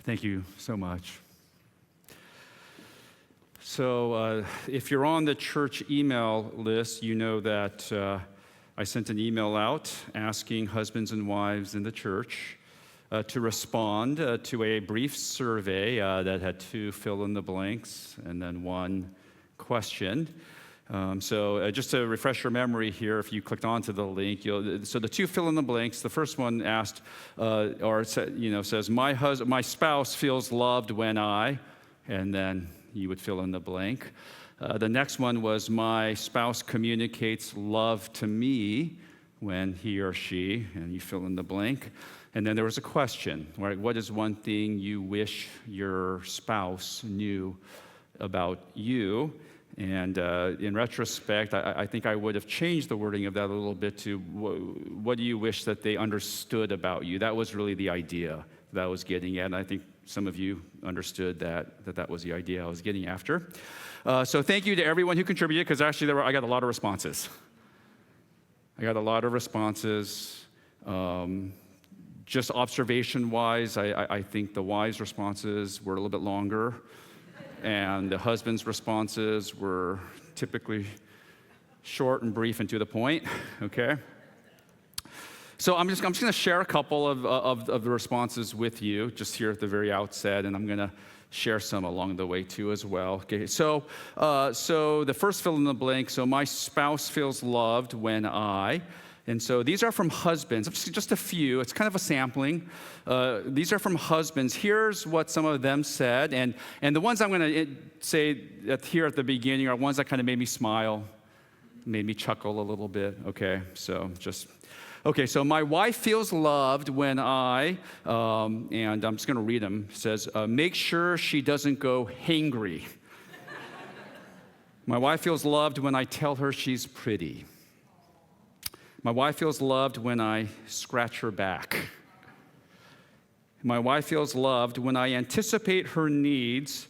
Thank you so much. So if you're on the church email list, you know that I sent an email out asking husbands and wives in the church to respond to a brief survey that had 2 fill-in-the-blanks and then 1 question. So just to refresh your memory here, if you clicked onto the link, so the 2 fill-in-the-blanks, the first one asked, says, my spouse feels loved when I, and then you would fill in the blank. The next one was, my spouse communicates love to me when he or she, and you fill in the blank. And then there was a question, right? What is one thing you wish your spouse knew about you? And in retrospect, I think I would have changed the wording of that a little bit to, what do you wish that they understood about you? That was really the idea that I was getting at, and I think some of you understood that was the idea I was getting after. So thank you to everyone who contributed, because actually I got a lot of responses. Just observation-wise, I think the wives' responses were a little bit longer, and the husbands' responses were typically short and brief and to the point, okay? So I'm just going to share a couple of the responses with you just here at the very outset, and I'm going to share some along the way too as well. Okay, so the first fill in the blank, so my spouse feels loved when I, and so these are from husbands, just a few, it's kind of a sampling. These are from husbands. Here's what some of them said, and the ones I'm going to say here at the beginning are ones that kind of made me smile, made me chuckle a little bit, okay, so my wife feels loved when I, and I'm just going to read them, says, make sure she doesn't go hangry. My wife feels loved when I tell her she's pretty. My wife feels loved when I scratch her back. My wife feels loved when I anticipate her needs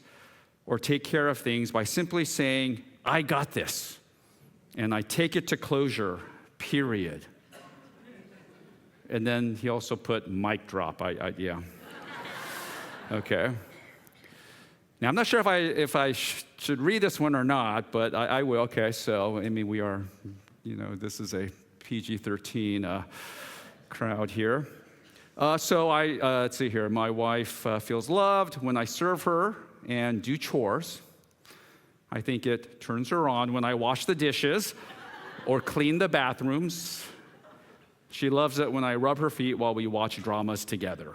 or take care of things by simply saying, I got this, and I take it to closure, period. And then he also put mic drop. Yeah. Okay. Now I'm not sure if I should read this one or not, but I will. Okay. So we are, this is a PG-13 crowd here. Let's see here. My wife feels loved when I serve her and do chores. I think it turns her on when I wash the dishes or clean the bathrooms. She loves it when I rub her feet while we watch dramas together.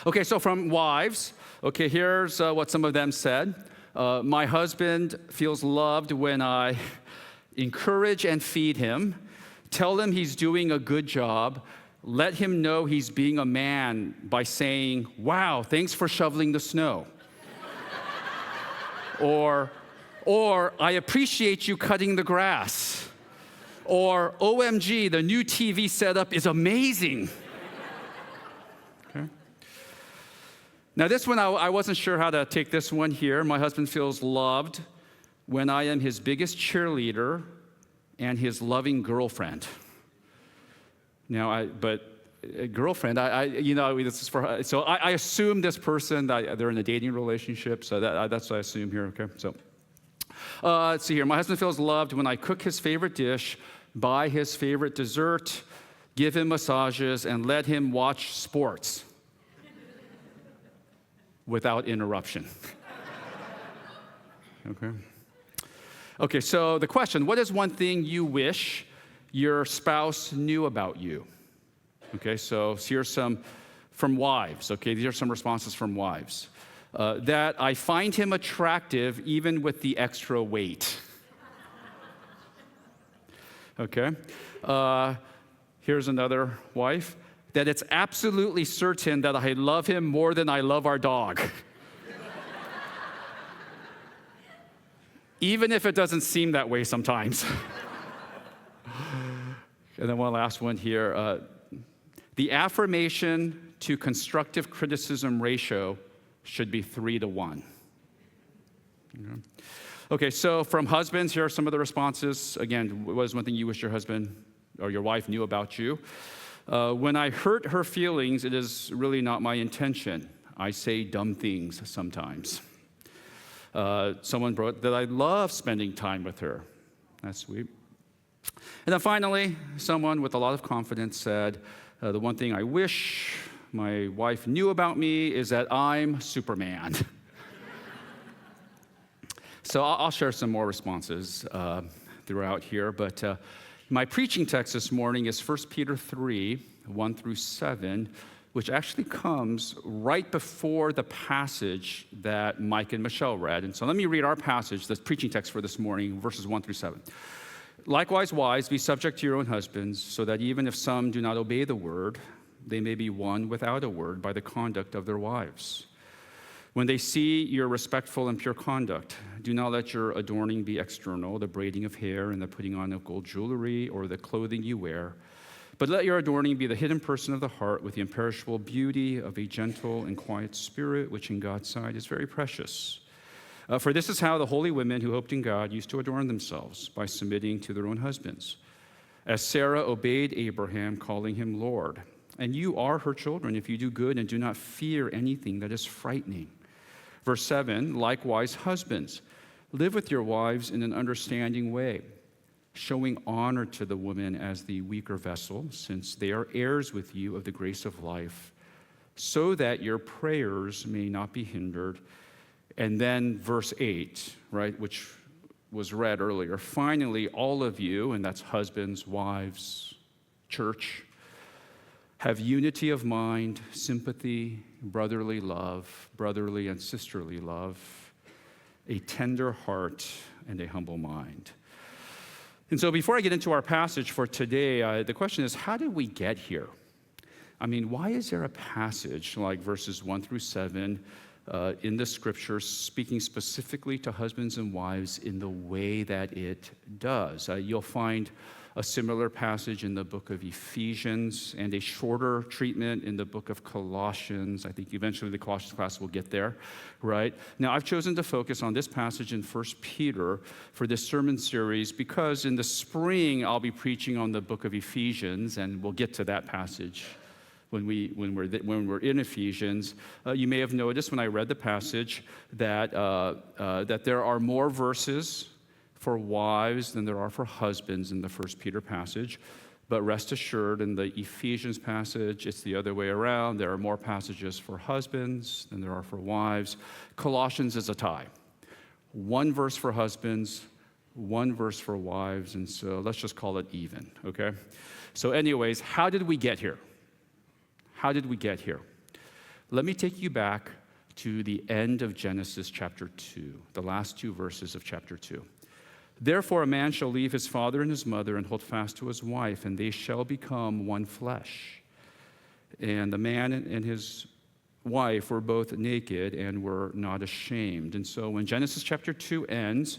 Okay, so from wives, okay, here's what some of them said. My husband feels loved when I encourage and feed him, tell him he's doing a good job, let him know he's being a man by saying, wow, thanks for shoveling the snow. or I appreciate you cutting the grass. Or, OMG, the new TV setup is amazing. Okay. Now this one, I wasn't sure how to take this one here. My husband feels loved when I am his biggest cheerleader and his loving girlfriend. Now, girlfriend, this is for, so I assume this person, they're in a dating relationship, so that's what I assume here, okay? So, let's see here. My husband feels loved when I cook his favorite dish, buy his favorite dessert, give him massages, and let him watch sports without interruption. Okay, so the question, what is one thing you wish your spouse knew about you? Okay, so here's some from wives. Okay, these are some responses from wives. That I find him attractive even with the extra weight. Okay. Here's another wife. That it's absolutely certain that I love him more than I love our dog. Even if it doesn't seem that way sometimes. And then one last one here. The affirmation to constructive criticism ratio should be 3-to-1. Okay, so from husbands, here are some of the responses. Again, what is one thing you wish your husband or your wife knew about you? When I hurt her feelings, it is really not my intention. I say dumb things sometimes. Someone wrote that I love spending time with her. That's sweet. And then finally, someone with a lot of confidence said, the one thing I wish my wife knew about me is that I'm Superman. So I'll share some more responses throughout here, but my preaching text this morning is 1 Peter 3, 1 through 7, which actually comes right before the passage that Mike and Michelle read. And so let me read our passage, the preaching text for this morning, verses 1 through 7. Likewise, wives, be subject to your own husbands, so that even if some do not obey the word, they may be won without a word by the conduct of their wives. When they see your respectful and pure conduct, do not let your adorning be external, the braiding of hair and the putting on of gold jewelry or the clothing you wear, but let your adorning be the hidden person of the heart with the imperishable beauty of a gentle and quiet spirit, which in God's sight is very precious. For this is how the holy women who hoped in God used to adorn themselves, by submitting to their own husbands. As Sarah obeyed Abraham, calling him Lord. And you are her children if you do good and do not fear anything that is frightening. Verse 7, likewise, husbands, live with your wives in an understanding way, showing honor to the woman as the weaker vessel, since they are heirs with you of the grace of life, so that your prayers may not be hindered. And then verse 8, right, which was read earlier. Finally, all of you, and that's husbands, wives, church, have unity of mind, sympathy, brotherly love, brotherly and sisterly love, a tender heart, and a humble mind. And so before I get into our passage for today, the question is, how did we get here? I mean, why is there a passage like verses 1 through 7 in the scriptures speaking specifically to husbands and wives in the way that it does? You'll find a similar passage in the book of Ephesians and a shorter treatment in the book of Colossians. I think eventually the Colossians class will get there, right? Now, I've chosen to focus on this passage in 1 Peter for this sermon series because in the spring I'll be preaching on the book of Ephesians, and we'll get to that passage when we're in Ephesians. You may have noticed when I read the passage that there are more verses for wives than there are for husbands in the 1 Peter passage. But rest assured, in the Ephesians passage, it's the other way around. There are more passages for husbands than there are for wives. Colossians is a tie. One verse for husbands, one verse for wives, and so let's just call it even, okay? So anyways, how did we get here? How did we get here? Let me take you back to the end of Genesis chapter 2, the last two verses of chapter 2. Therefore, a man shall leave his father and his mother and hold fast to his wife, and they shall become one flesh. And the man and his wife were both naked and were not ashamed. And so when Genesis chapter 2 ends,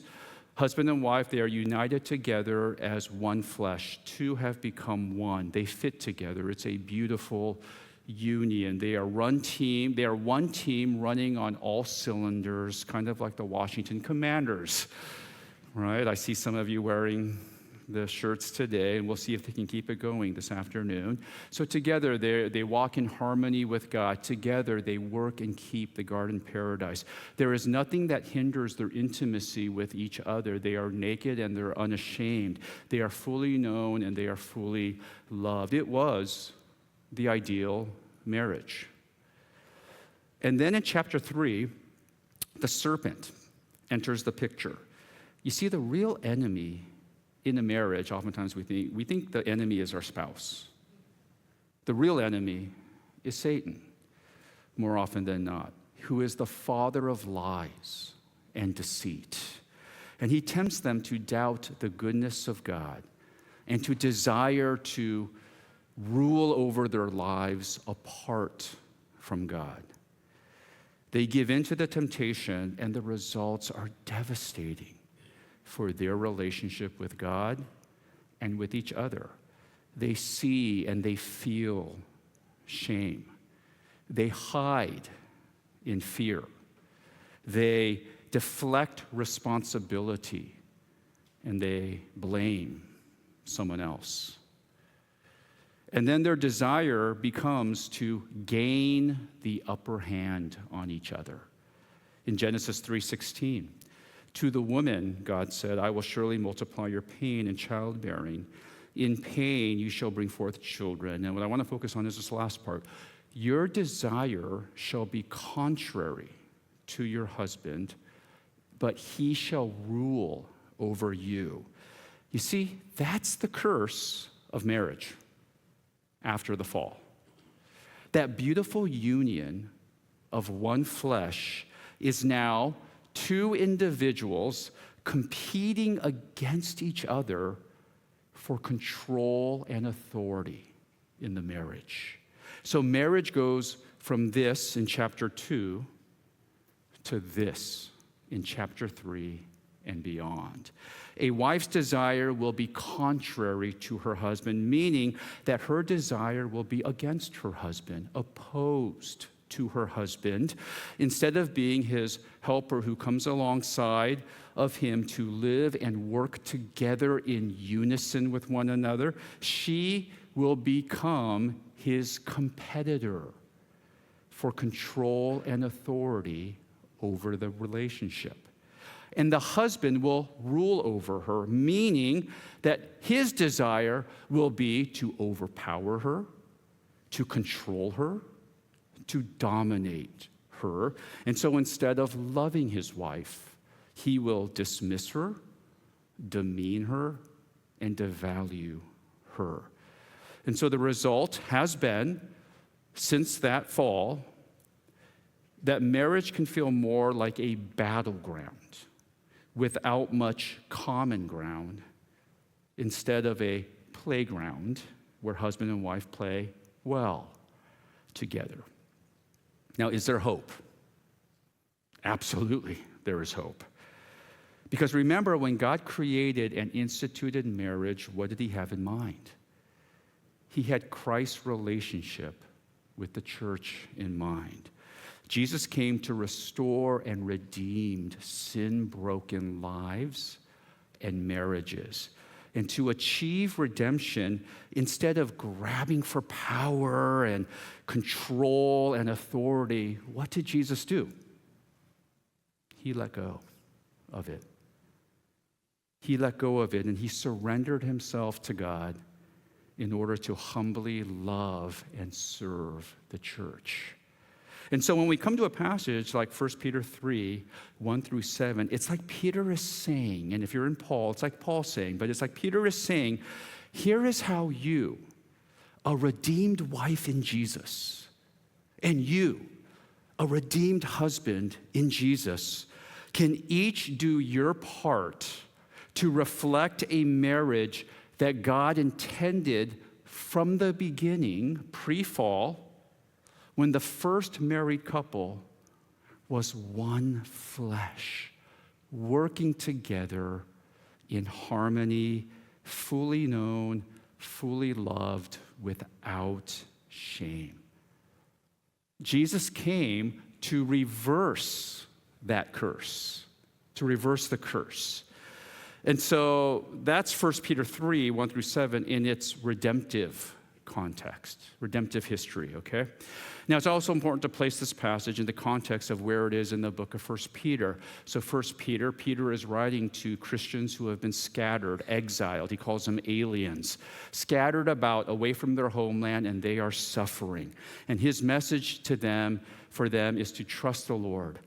husband and wife, they are united together as one flesh. Two have become one. They fit together. It's a beautiful union. They are one team running on all cylinders, kind of like the Washington Commanders. Right, I see some of you wearing the shirts today, and we'll see if they can keep it going this afternoon. So together, they walk in harmony with God. Together, they work and keep the garden paradise. There is nothing that hinders their intimacy with each other. They are naked and they're unashamed. They are fully known and they are fully loved. It was the ideal marriage. And then in chapter 3, the serpent enters the picture. You see, the real enemy in a marriage, oftentimes we think the enemy is our spouse. The real enemy is Satan, more often than not, who is the father of lies and deceit. And he tempts them to doubt the goodness of God and to desire to rule over their lives apart from God. They give in to the temptation, and the results are devastating for their relationship with God and with each other. They see and they feel shame. They hide in fear. They deflect responsibility, and they blame someone else. And then their desire becomes to gain the upper hand on each other. In Genesis 3:16, to the woman, God said, I will surely multiply your pain in childbearing. In pain you shall bring forth children. And what I want to focus on is this last part. Your desire shall be contrary to your husband, but he shall rule over you. You see, that's the curse of marriage after the fall. That beautiful union of one flesh is now two individuals competing against each other for control and authority in the marriage. So marriage goes from this in chapter 2 to this in chapter 3 and beyond. A wife's desire will be contrary to her husband, meaning that her desire will be against her husband, opposed to her husband. Instead of being his helper who comes alongside of him to live and work together in unison with one another, she will become his competitor for control and authority over the relationship. And the husband will rule over her, meaning that his desire will be to overpower her, to control her, to dominate her. And so instead of loving his wife, he will dismiss her, demean her, and devalue her. And so the result has been, since that fall, that marriage can feel more like a battleground without much common ground, instead of a playground where husband and wife play well together. Now, is there hope? Absolutely, there is hope. Because remember, when God created and instituted marriage, what did he have in mind? He had Christ's relationship with the church in mind. Jesus came to restore and redeem sin-broken lives and marriages. And to achieve redemption, instead of grabbing for power and control and authority, what did Jesus do? He let go of it. He let go of it, and he surrendered himself to God in order to humbly love and serve the church. And so when we come to a passage like 1 Peter 3, 1 through 7, it's like Peter is saying, and if you're in Paul, it's like Paul saying, but it's like Peter is saying, here is how you, a redeemed wife in Jesus, and you, a redeemed husband in Jesus, can each do your part to reflect a marriage that God intended from the beginning, pre-fall, when the first married couple was one flesh, working together in harmony, fully known, fully loved, without shame. Jesus came to reverse that curse, to reverse the curse. And so that's 1 Peter 3, 1 through 7 in its redemptive context, redemptive history, okay? Now, it's also important to place this passage in the context of where it is in the book of 1 Peter. So 1 Peter, Peter is writing to Christians who have been scattered, exiled. He calls them aliens, scattered about away from their homeland, and they are suffering. And his message to them, for them, is to trust the Lord,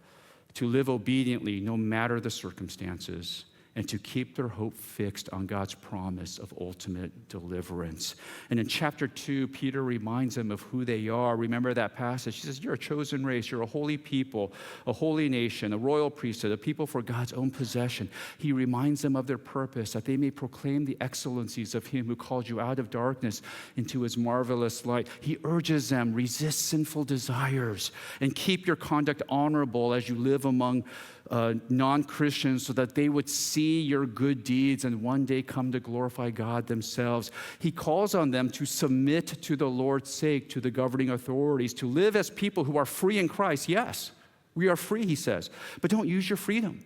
to live obediently no matter the circumstances, and to keep their hope fixed on God's promise of ultimate deliverance. And in chapter 2, Peter reminds them of who they are. Remember that passage? He says, you're a chosen race, you're a holy people, a holy nation, a royal priesthood, a people for God's own possession. He reminds them of their purpose, that they may proclaim the excellencies of him who called you out of darkness into his marvelous light. He urges them, resist sinful desires and keep your conduct honorable as you live among non-Christians, so that they would see your good deeds and one day come to glorify God themselves. He calls on them to submit to the Lord's sake to the governing authorities, to live as people who are free in Christ. Yes, we are free, he says, but don't use your freedom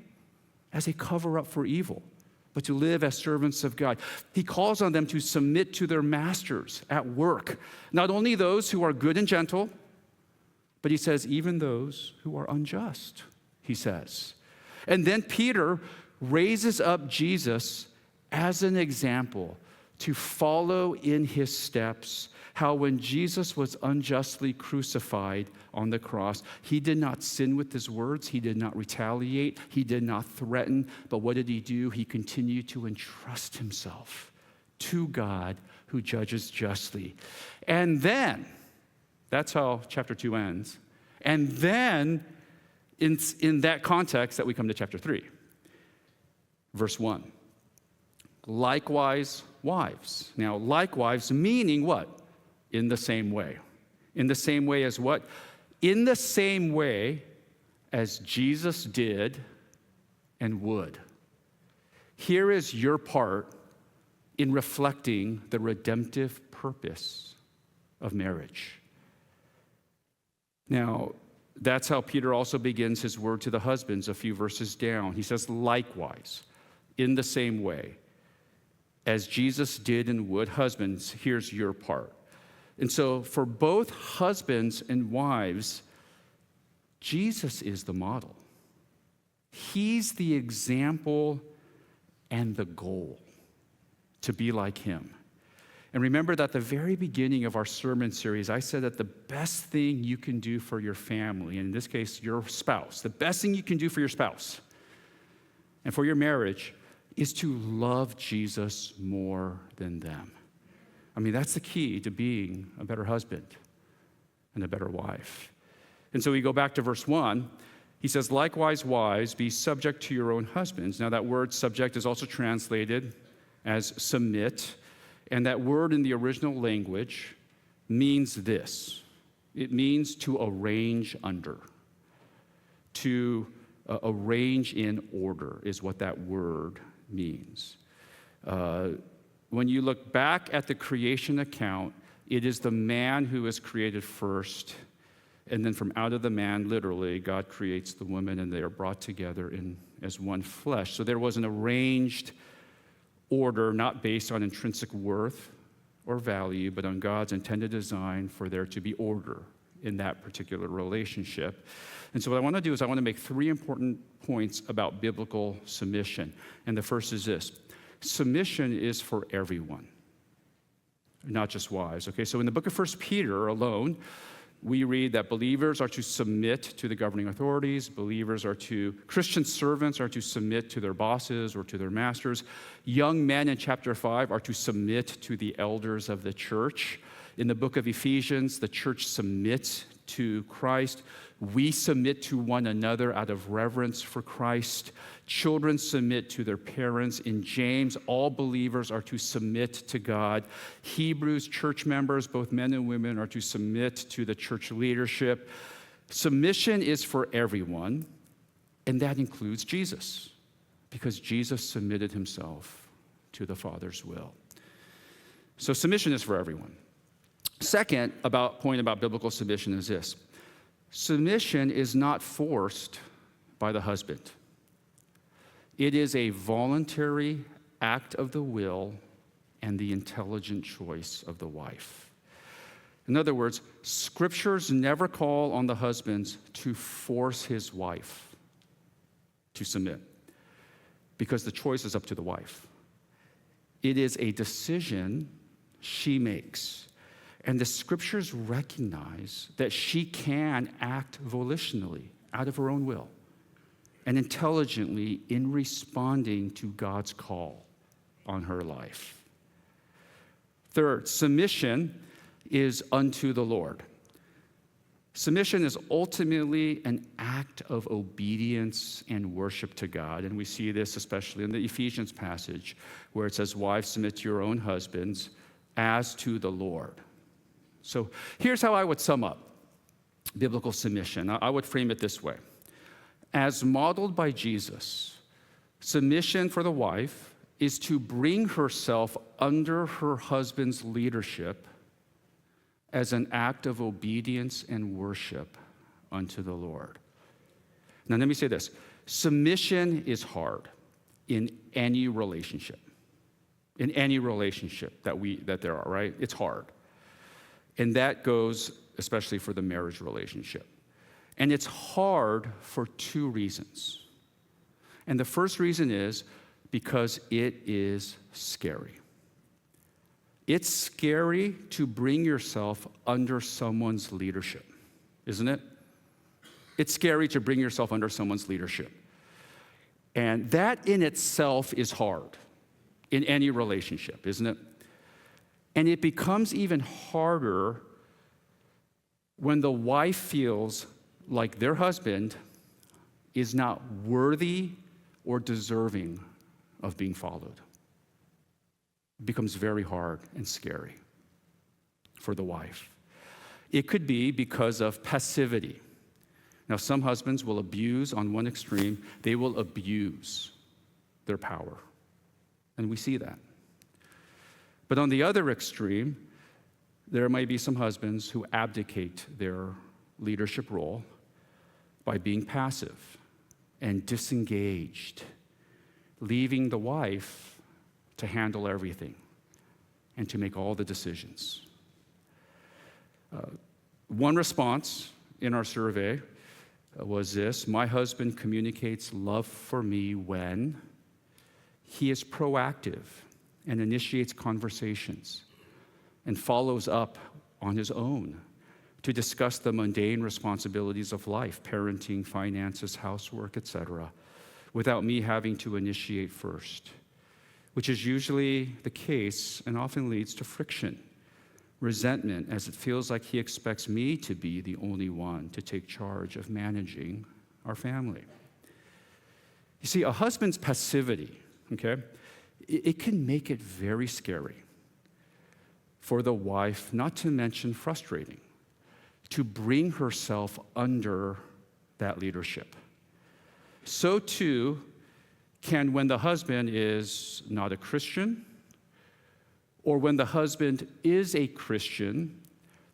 as a cover-up for evil. but to live as servants of God. He calls on them to submit to their masters at work, not only those who are good and gentle, but he says even those who are unjust, he says. And then Peter raises up Jesus as an example to follow in his steps, how when Jesus was unjustly crucified on the cross, he did not sin with his words, he did not retaliate, he did not threaten, but what did he do? He continued to entrust himself to God who judges justly. And then, that's how chapter 2 ends. And then, in that context, that we come to chapter 3, verse 1. Likewise, wives. Now, likewise meaning what? In the same way. In the same way as what? In the same way as Jesus did and would. Here is your part in reflecting the redemptive purpose of marriage. Now, that's how Peter also begins his word to the husbands a few verses down. He says, likewise, in the same way as Jesus did and would. Husbands, here's your part. And so for both husbands and wives, Jesus is the model. He's the example and the goal to be like him. And remember that at the very beginning of our sermon series, I said that the best thing you can do for your family, and in this case, your spouse, the best thing you can do for your spouse and for your marriage is to love Jesus more than them. I mean, that's the key to being a better husband and a better wife. And so we go back to verse 1. He says, likewise, wives, be subject to your own husbands. Now, that word subject is also translated as submit. And that word in the original language means this. It means to arrange under. To arrange in order is what that word means. When you look back at the creation account, it is the man who is created first, and then from out of the man, literally, God creates the woman, and they are brought together as one flesh. So there was an arranged order, not based on intrinsic worth or value, but on God's intended design for there to be order in that particular relationship. And so what I want to do is I want to make 3 important points about biblical submission. And the first is this. Submission is for everyone, not just wives. Okay, so in the book of 1 Peter alone, we read that believers are to submit to the governing authorities. Christian servants are to submit to their bosses or to their masters. Young men in chapter 5 are to submit to the elders of the church. In the book of Ephesians, the church submits to Christ. We submit to one another out of reverence for Christ. Children submit to their parents. In James, all believers are to submit to God. Hebrews, church members, both men and women, are to submit to the church leadership. Submission is for everyone, and that includes Jesus, because Jesus submitted himself to the Father's will. So submission is for everyone. Second point about biblical submission is this. Submission is not forced by the husband. It is a voluntary act of the will and the intelligent choice of the wife. In other words, scriptures never call on the husbands to force his wife to submit, because the choice is up to the wife. It is a decision she makes. And the scriptures recognize that she can act volitionally, out of her own will, and intelligently in responding to God's call on her life. Third, submission is unto the Lord. Submission is ultimately an act of obedience and worship to God. And we see this especially in the Ephesians passage, where it says, wives, submit to your own husbands as to the Lord. So here's how I would sum up biblical submission. I would frame it this way. As modeled by Jesus, submission for the wife is to bring herself under her husband's leadership as an act of obedience and worship unto the Lord. Now let me say this. Submission is hard. in any relationship. In any relationship that there are, right? It's hard. And that goes especially for the marriage relationship. And it's hard for two reasons. And the first reason is because it is scary. It's scary to bring yourself under someone's leadership, isn't it? It's scary to bring yourself under someone's leadership. And that in itself is hard in any relationship, isn't it? And it becomes even harder when the wife feels like their husband is not worthy or deserving of being followed. It becomes very hard and scary for the wife. It could be because of passivity. Now, some husbands will abuse on one extreme. They will abuse their power. And we see that. But on the other extreme, there might be some husbands who abdicate their leadership role by being passive and disengaged, leaving the wife to handle everything and to make all the decisions. One response in our survey was this: my husband communicates love for me when he is proactive and initiates conversations and follows up on his own to discuss the mundane responsibilities of life, parenting, finances, housework, etc., without me having to initiate first, which is usually the case and often leads to friction, resentment, as it feels like he expects me to be the only one to take charge of managing our family. You see, a husband's passivity, okay, it can make it very scary for the wife, not to mention frustrating, to bring herself under that leadership. So too can when the husband is not a Christian, or when the husband is a Christian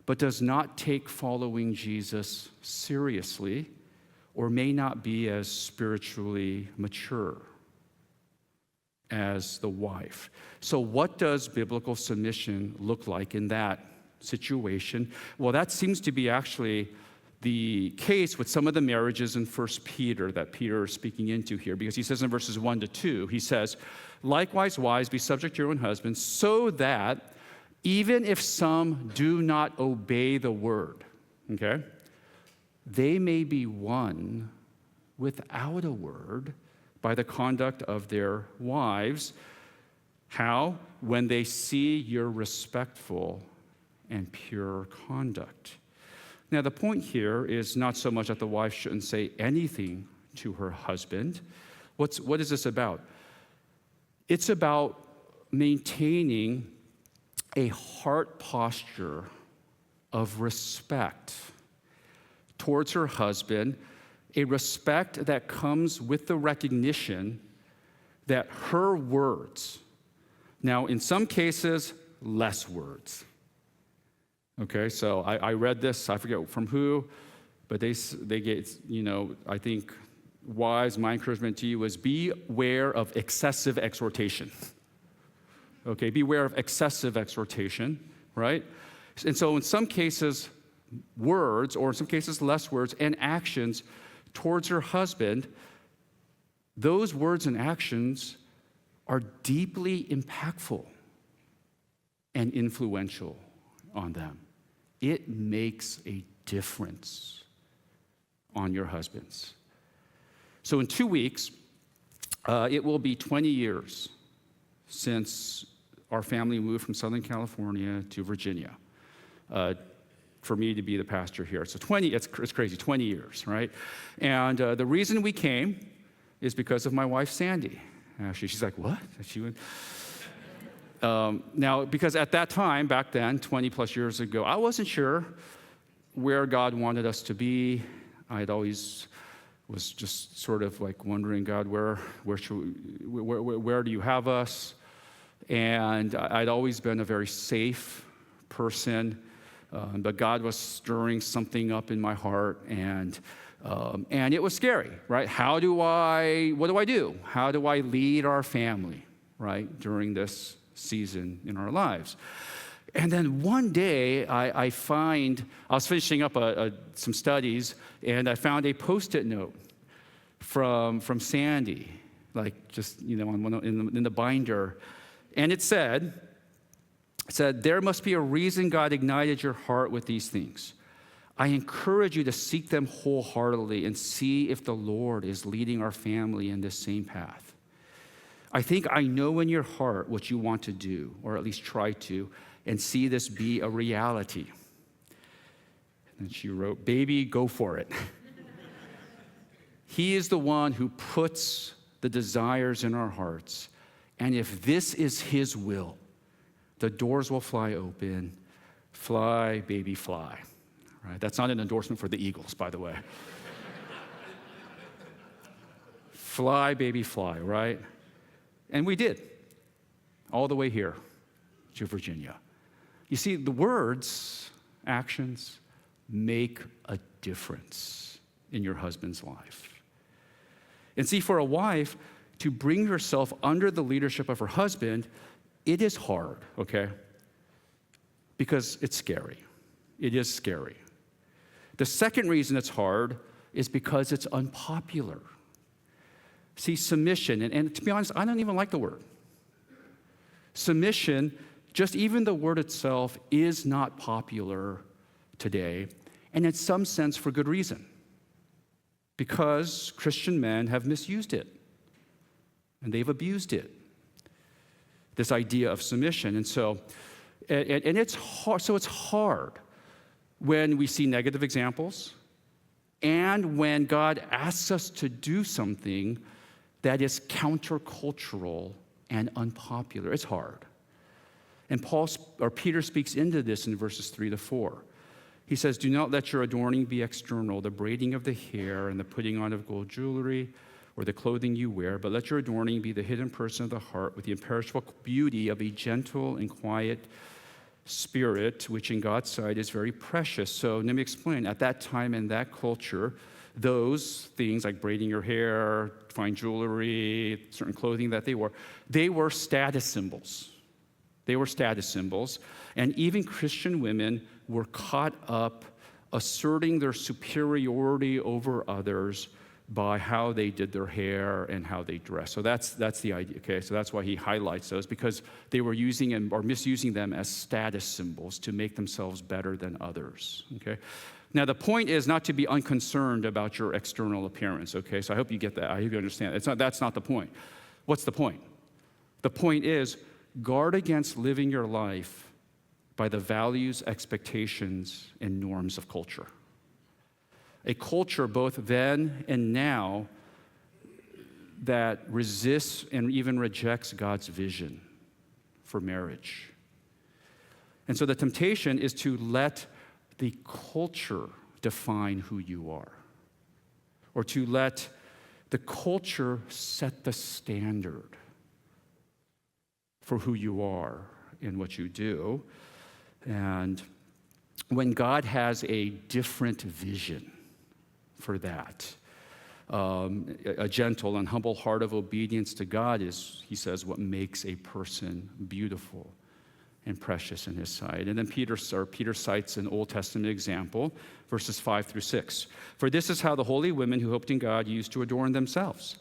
but does not take following Jesus seriously, or may not be as spiritually mature as the wife. So what does biblical submission look like in that situation? Well, that seems to be actually the case with some of the marriages in 1 Peter that Peter is speaking into here, because he says in verses 1 to 2, he says, likewise, wives, be subject to your own husbands, so that even if some do not obey the word, okay, they may be won without a word by the conduct of their wives. How? When they see your respectful and pure conduct. Now, the point here is not so much that the wife shouldn't say anything to her husband. What is this about? It's about maintaining a heart posture of respect towards her husband, a respect that comes with the recognition that her words, now in some cases, less words. Okay, so I read this, I forget from who, but they get, I think, wives, my encouragement to you is beware of excessive exhortation. Okay, beware of excessive exhortation, right? And so in some cases, words, or in some cases less words, and actions towards her husband, those words and actions are deeply impactful and influential on them. It makes a difference on your husbands. So in 2 weeks, it will be 20 years since our family moved from Southern California to Virginia for me to be the pastor here. So it's crazy, 20 years, right? And the reason we came is because of my wife, Sandy. Actually, she's like, what? She went... Now, because at that time, back then, 20 plus years ago, I wasn't sure where God wanted us to be. I'd always was just sort of like wondering, God, where do you have us? And I'd always been a very safe person, but God was stirring something up in my heart, and And it was scary, right? What do I do? How do I lead our family, right, during this season in our lives? And then one day, I was finishing up some studies, and I found a Post-it note from Sandy, like just, in the binder. And it said, there must be a reason God ignited your heart with these things. I encourage you to seek them wholeheartedly and see if the Lord is leading our family in this same path. I think I know in your heart what you want to do, or at least try to, and see this be a reality. And she wrote, baby, go for it. He is the one who puts the desires in our hearts. And if this is his will, the doors will fly open. Fly, baby, fly. Right? That's not an endorsement for the Eagles, by the way. Fly, baby, fly, right? And we did, all the way here to Virginia. You see, the words, actions, make a difference in your husband's life. And see, for a wife to bring herself under the leadership of her husband, it is hard, okay? Because it's scary. It is scary. The second reason it's hard is because it's unpopular. See, submission, and to be honest, I don't even like the word. Submission, just even the word itself, is not popular today, and in some sense for good reason. Because Christian men have misused it, and they've abused it, this idea of submission. And so, it's hard. So it's hard when we see negative examples and when God asks us to do something that is countercultural and unpopular. It's hard. And Peter speaks into this in verses 3-4. He says, do not let your adorning be external, the braiding of the hair and the putting on of gold jewelry or the clothing you wear, but let your adorning be the hidden person of the heart with the imperishable beauty of a gentle and quiet spirit, which in God's sight is very precious. So let me explain. At that time in that culture, those things like braiding your hair, fine jewelry, certain clothing that they were status symbols. They were status symbols. And even Christian women were caught up asserting their superiority over others by how they did their hair and how they dressed. So that's the idea, okay? So that's why he highlights those, because they were using them or misusing them as status symbols to make themselves better than others, okay? Now, the point is not to be unconcerned about your external appearance, okay? So I hope you get that. I hope you understand. That's not the point. What's the point? The point is guard against living your life by the values, expectations, and norms of culture. A culture both then and now that resists and even rejects God's vision for marriage. And so the temptation is to let the culture define who you are, or to let the culture set the standard for who you are and what you do. And when God has a different vision for that, a gentle and humble heart of obedience to God is, he says, what makes a person beautiful and precious in his sight. And then Peter cites an Old Testament example, verses 5-6. For this is how the holy women who hoped in God used to adorn themselves,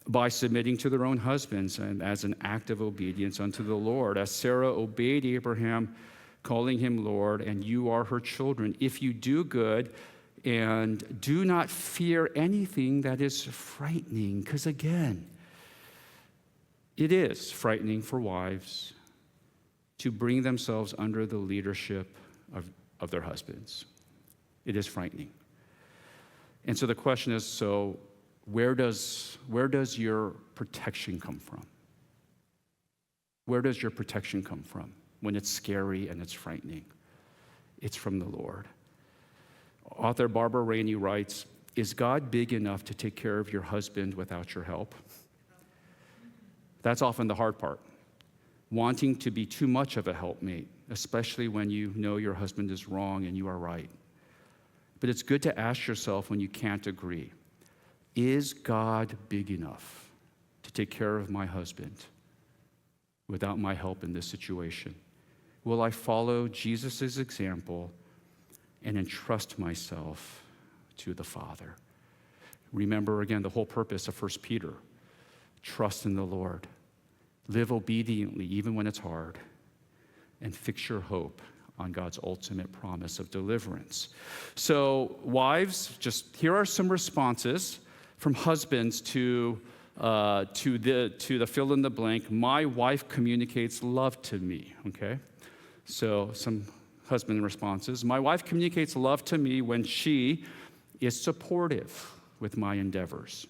by submitting to their own husbands and as an act of obedience unto the Lord, as Sarah obeyed Abraham, calling him Lord, and you are her children, if you do good and do not fear anything that is frightening. Because again, it is frightening for wives to bring themselves under the leadership of their husbands. It is frightening. And so the question is, so where does your protection come from? Where does your protection come from when it's scary and it's frightening? It's from the Lord. Author Barbara Rainey writes, is God big enough to take care of your husband without your help? That's often the hard part. Wanting to be too much of a helpmate, especially when you know your husband is wrong and you are right. But it's good to ask yourself when you can't agree, is God big enough to take care of my husband without my help in this situation? Will I follow Jesus' example and entrust myself to the Father? Remember again the whole purpose of 1 Peter. Trust in the Lord. Live obediently even when it's hard. And fix your hope on God's ultimate promise of deliverance. So wives, just here are some responses from husbands to the fill in the blank. My wife communicates love to me, okay? So some husband responses. My wife communicates love to me when she is supportive with my endeavors.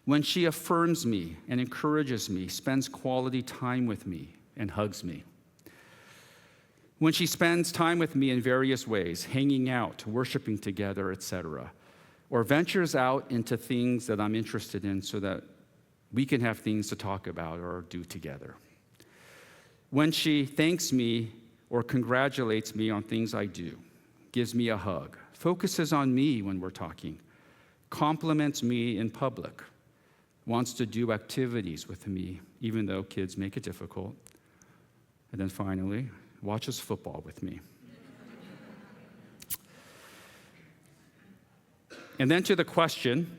When she affirms me and encourages me, spends quality time with me, and hugs me. When she spends time with me in various ways, hanging out, worshiping together, etc., or ventures out into things that I'm interested in so that we can have things to talk about or do together. When she thanks me or congratulates me on things I do, gives me a hug, focuses on me when we're talking, compliments me in public, wants to do activities with me, even though kids make it difficult, and then finally, watches football with me. And then to the question,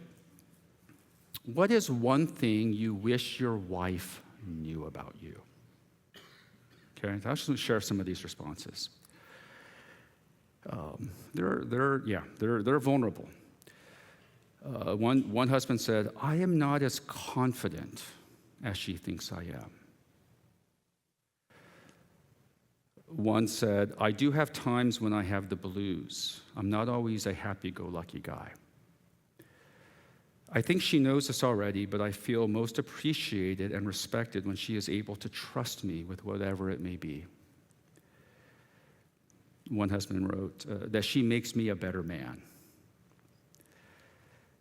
what is one thing you wish your wife knew about you? Okay, I'll just share some of these responses. They're vulnerable. One husband said, I am not as confident as she thinks I am. One said, I do have times when I have the blues. I'm not always a happy-go-lucky guy. I think she knows this already, but I feel most appreciated and respected when she is able to trust me with whatever it may be. One husband wrote that she makes me a better man.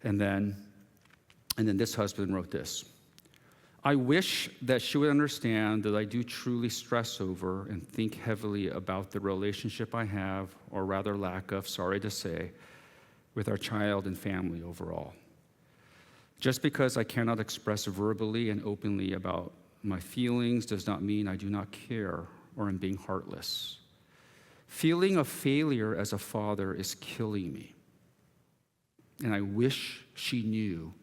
And then this husband wrote this. I wish that she would understand that I do truly stress over and think heavily about the relationship I have, or rather lack of, sorry to say, with our child and family overall. Just because I cannot express verbally and openly about my feelings does not mean I do not care or am being heartless. Feeling a failure as a father is killing me. And I wish she knew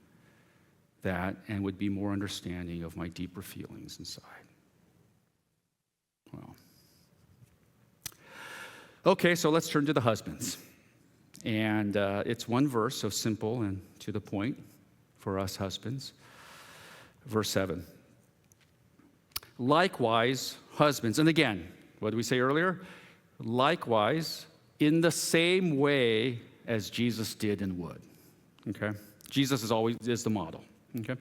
that and would be more understanding of my deeper feelings inside. Well. Okay, so let's turn to the husbands. And it's one verse, so simple and to the point for us husbands. Verse 7. Likewise, husbands, and again, what did we say earlier? Likewise, in the same way as Jesus did and would. Okay? Jesus is the model. Okay?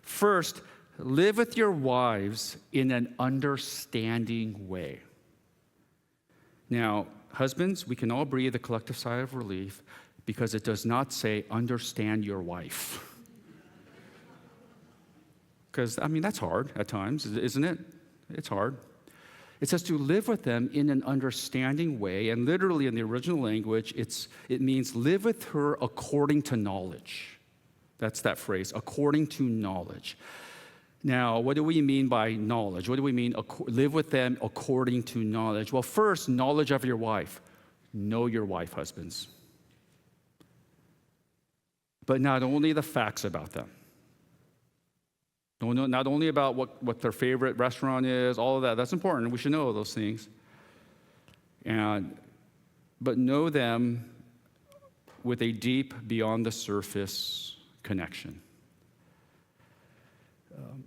First, live with your wives in an understanding way. Now, husbands, we can all breathe a collective sigh of relief because it does not say understand your wife. Because, that's hard at times, isn't it? It's hard. It says to live with them in an understanding way, and literally in the original language, it means live with her according to knowledge. That's that phrase, according to knowledge. Now, what do we mean by knowledge? What do we mean live with them according to knowledge? Well, first, knowledge of your wife. Know your wife, husbands. But not only the facts about them. Not only about what their favorite restaurant is, all of that. That's important. We should know those things. But know them with a deep, beyond the surface connection.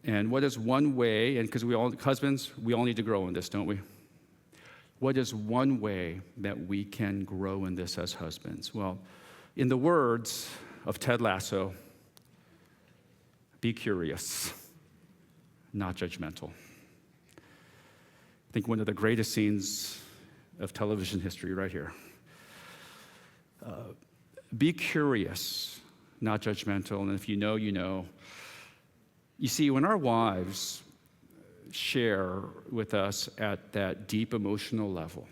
And what is one way, and because husbands, we all need to grow in this, don't we? What is one way that we can grow in this as husbands? Well, in the words of Ted Lasso, be curious, not judgmental. I think one of the greatest scenes of television history right here. Be curious, not judgmental, and if you know, you know. You see, when our wives share with us at that deep emotional level,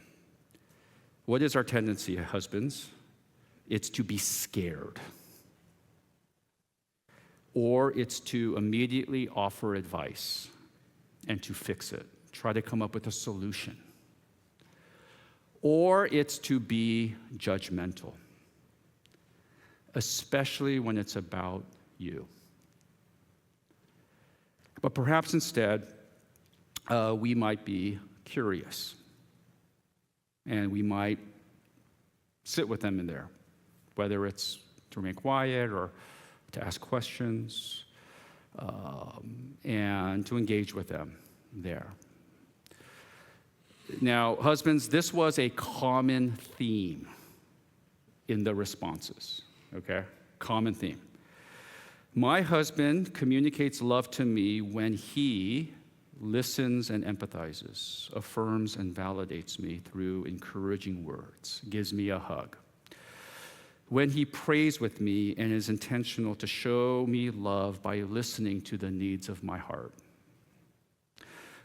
What is our tendency, husbands? It's to be scared. Or it's to immediately offer advice and to fix it, try to come up with a solution. Or it's to be judgmental, especially when it's about you. But perhaps instead, we might be curious, and we might sit with them in there, whether it's to remain quiet or to ask questions, and to engage with them there. Now, husbands, this was a common theme in the responses, okay? Common theme. My husband communicates love to me when he listens and empathizes, affirms and validates me through encouraging words, gives me a hug. When he prays with me and is intentional to show me love by listening to the needs of my heart.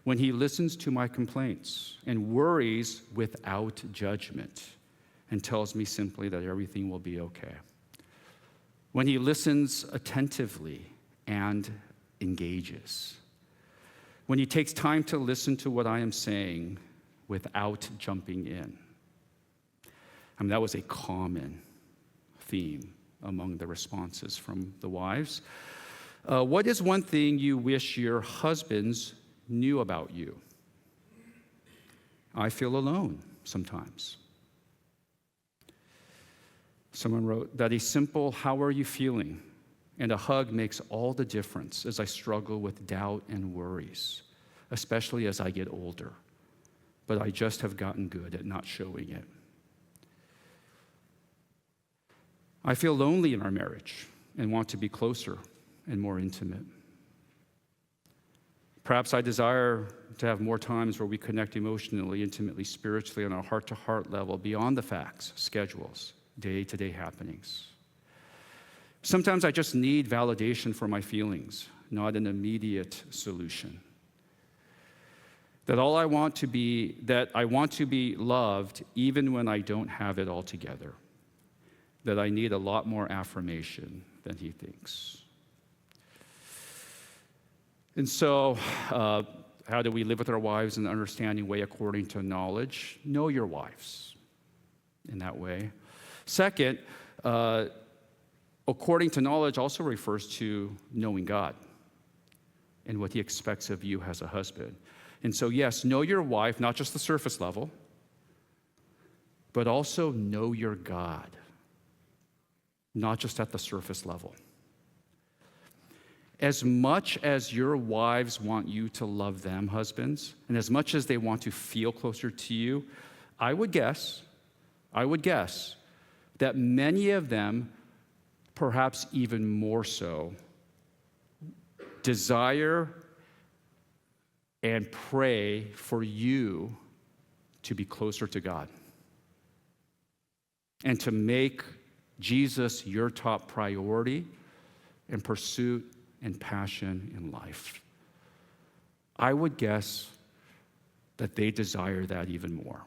When he listens to my complaints and worries without judgment and tells me simply that everything will be okay. When he listens attentively and engages. When he takes time to listen to what I am saying without jumping in. I mean, that was a common theme among the responses from the wives. What is one thing you wish your husbands knew about you? I feel alone sometimes. Someone wrote that a simple, "How are you feeling?" and a hug makes all the difference as I struggle with doubt and worries, especially as I get older. But I just have gotten good at not showing it. I feel lonely in our marriage and want to be closer and more intimate. Perhaps I desire to have more times where we connect emotionally, intimately, spiritually, on a heart-to-heart level beyond the facts, schedules, day-to-day happenings. Sometimes I just need validation for my feelings, not an immediate solution. That I want to be loved even when I don't have it all together. That I need a lot more affirmation than he thinks. And so, how do we live with our wives in an understanding way according to knowledge? Know your wives in that way. Second, according to knowledge also refers to knowing God and what he expects of you as a husband. And so, yes, know your wife, not just the surface level, but also know your God, not just at the surface level. As much as your wives want you to love them, husbands, and as much as they want to feel closer to you, I would guess that many of them, perhaps even more so, desire and pray for you to be closer to God and to make Jesus your top priority and pursuit and passion in life. I would guess that they desire that even more.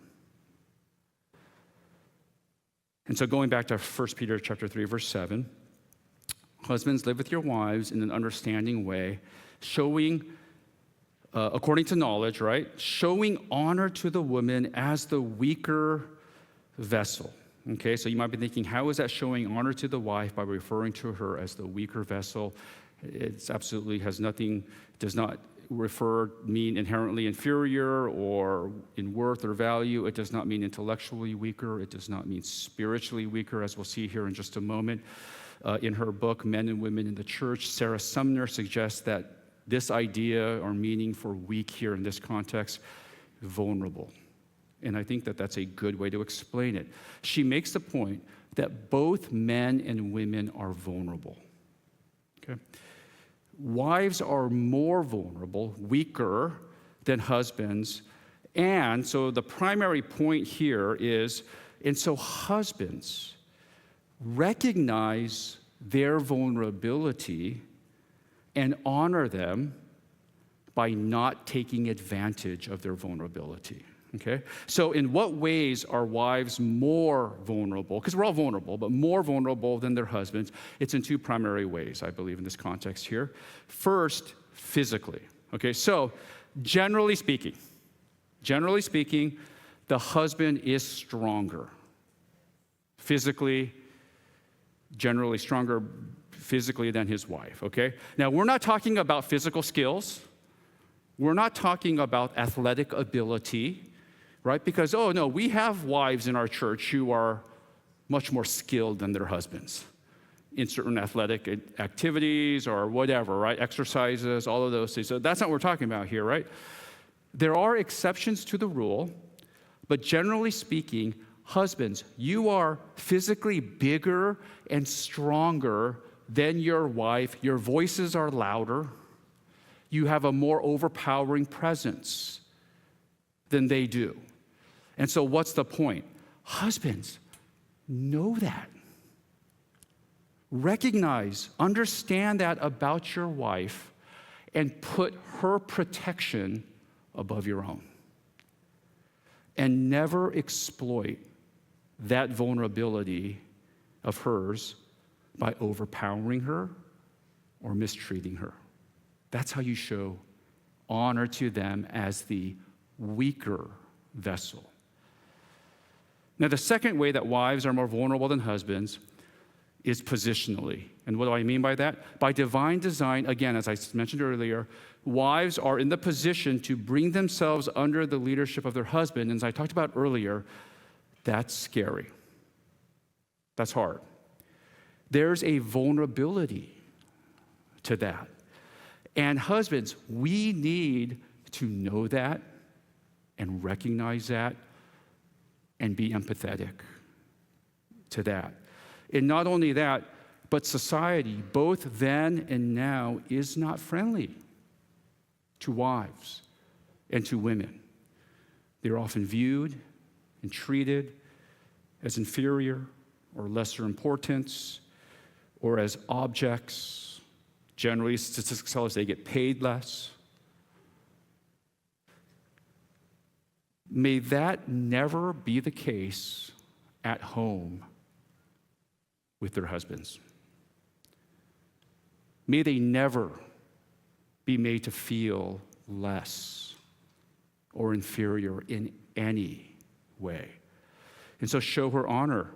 And so going back to 1 Peter chapter 3, verse 7, husbands, live with your wives in an understanding way, showing, according to knowledge, right? Showing honor to the woman as the weaker vessel. Okay, so you might be thinking, how is that showing honor to the wife by referring to her as the weaker vessel? It's absolutely does not mean inherently inferior or in worth or value. It does not mean intellectually weaker. It does not mean spiritually weaker, as we'll see here in just a moment. In her book, Men and Women in the Church, Sarah Sumner suggests that this idea or meaning for weak here in this context, vulnerable. And I think that that's a good way to explain it. She makes the point that both men and women are vulnerable. Okay? Wives are more vulnerable, weaker than husbands. And so the primary point here is, and so husbands recognize their vulnerability and honor them by not taking advantage of their vulnerability. Okay? So in what ways are wives more vulnerable? Because we're all vulnerable, but more vulnerable than their husbands. It's in two primary ways, I believe, in this context here. First, physically. Okay, so generally speaking, the husband is stronger. Physically, generally stronger physically than his wife, okay? Now, we're not talking about physical skills. We're not talking about athletic ability, right? Because, oh no, we have wives in our church who are much more skilled than their husbands in certain athletic activities or whatever, right? Exercises, all of those things. So that's not what we're talking about here, right? There are exceptions to the rule, but generally speaking, husbands, you are physically bigger and stronger than your wife. Your voices are louder. You have a more overpowering presence than they do. And so what's the point? Husbands, know that. Recognize, understand that about your wife, and put her protection above your own. And never exploit that vulnerability of hers by overpowering her or mistreating her. That's how you show honor to them as the weaker vessel. Now, the second way that wives are more vulnerable than husbands is positionally. And what do I mean by that? By divine design, again, as I mentioned earlier, wives are in the position to bring themselves under the leadership of their husband. And as I talked about earlier, that's scary. That's hard. There's a vulnerability to that. And husbands, we need to know that and recognize that and be empathetic to that. And not only that, but society, both then and now, is not friendly to wives and to women. They're often viewed and treated as inferior or lesser importance or as objects. Generally, statistics tell us they get paid less. May that never be the case at home with their husbands. May they never be made to feel less or inferior in any way. And so show her honor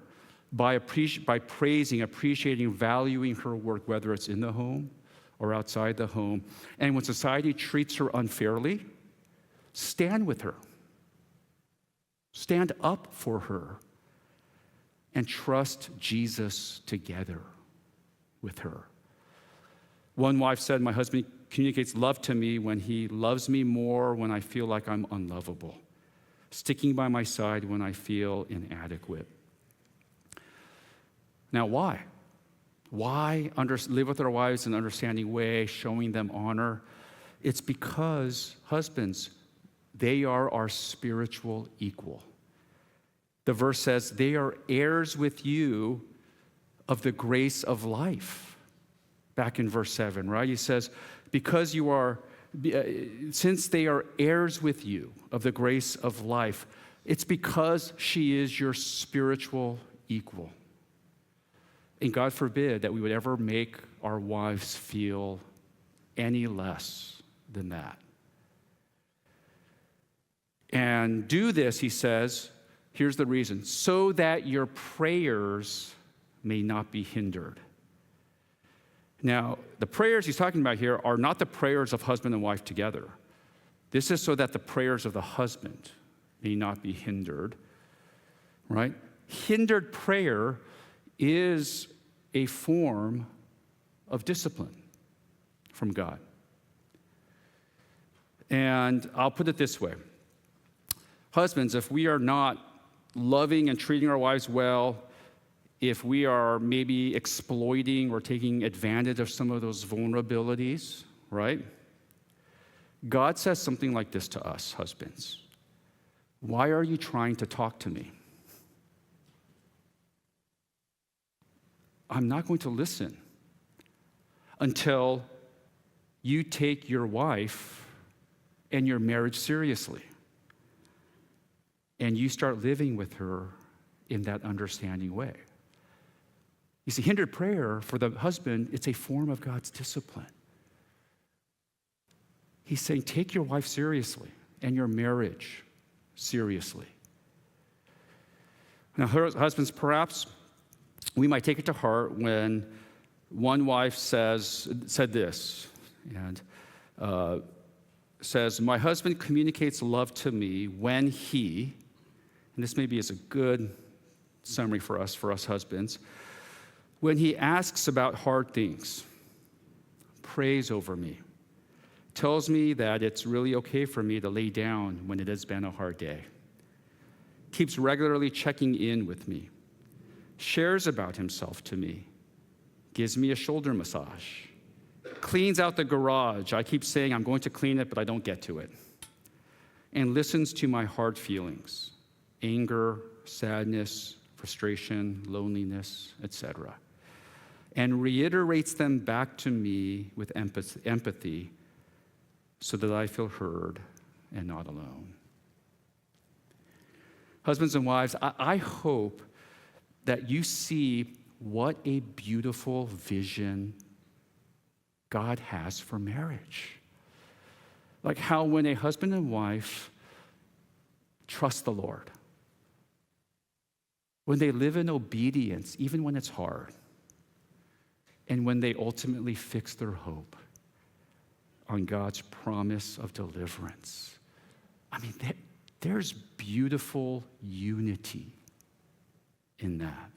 by praising, appreciating, valuing her work, whether it's in the home or outside the home. And when society treats her unfairly, stand with her. Stand up for her and trust Jesus together with her. One wife said, "My husband communicates love to me when he loves me more when I feel like I'm unlovable, sticking by my side when I feel inadequate." Now, why? Why live with our wives in an understanding way, showing them honor? It's because, husbands, they are our spiritual equal. The verse says, they are heirs with you of the grace of life. Back in verse 7, right? He says, since they are heirs with you of the grace of life, it's because she is your spiritual equal. And God forbid that we would ever make our wives feel any less than that. And do this, he says, here's the reason, so that your prayers may not be hindered. Now, the prayers he's talking about here are not the prayers of husband and wife together. This is so that the prayers of the husband may not be hindered, right? Hindered prayer is a form of discipline from God. And I'll put it this way. Husbands, if we are not loving and treating our wives well, if we are maybe exploiting or taking advantage of some of those vulnerabilities, right? God says something like this to us, husbands. Why are you trying to talk to me? I'm not going to listen until you take your wife and your marriage seriously. and you start living with her in that understanding way. You see, hindered prayer for the husband, it's a form of God's discipline. He's saying, take your wife seriously and your marriage seriously. Now, husbands, perhaps we might take it to heart when one wife said this, and says, my husband communicates love to me when he, and this maybe is a good summary for us husbands, when he asks about hard things, prays over me, tells me that it's really okay for me to lay down when it has been a hard day, keeps regularly checking in with me, shares about himself to me, gives me a shoulder massage, cleans out the garage. I keep saying I'm going to clean it, but I don't get to it, and listens to my hard feelings, anger, sadness, frustration, loneliness, etc., and reiterates them back to me with empathy so that I feel heard and not alone. Husbands and wives, I hope that you see what a beautiful vision God has for marriage. Like how when a husband and wife trust the Lord, when they live in obedience, even when it's hard, and when they ultimately fix their hope on God's promise of deliverance. I mean, there's beautiful unity in that.